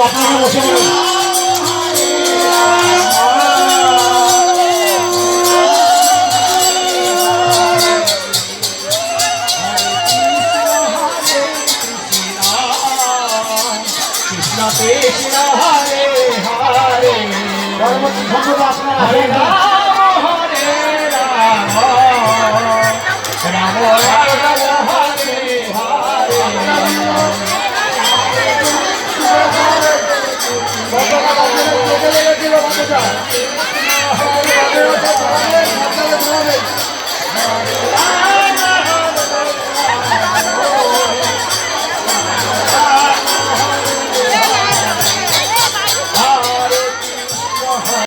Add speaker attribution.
Speaker 1: আপনারা বসে পড়ুন। কৃষ্ণ হরে হরে পরবর্তী খণ্ডটা আপনারা হরে রাম হরে রাম রাম রাম হরে হরে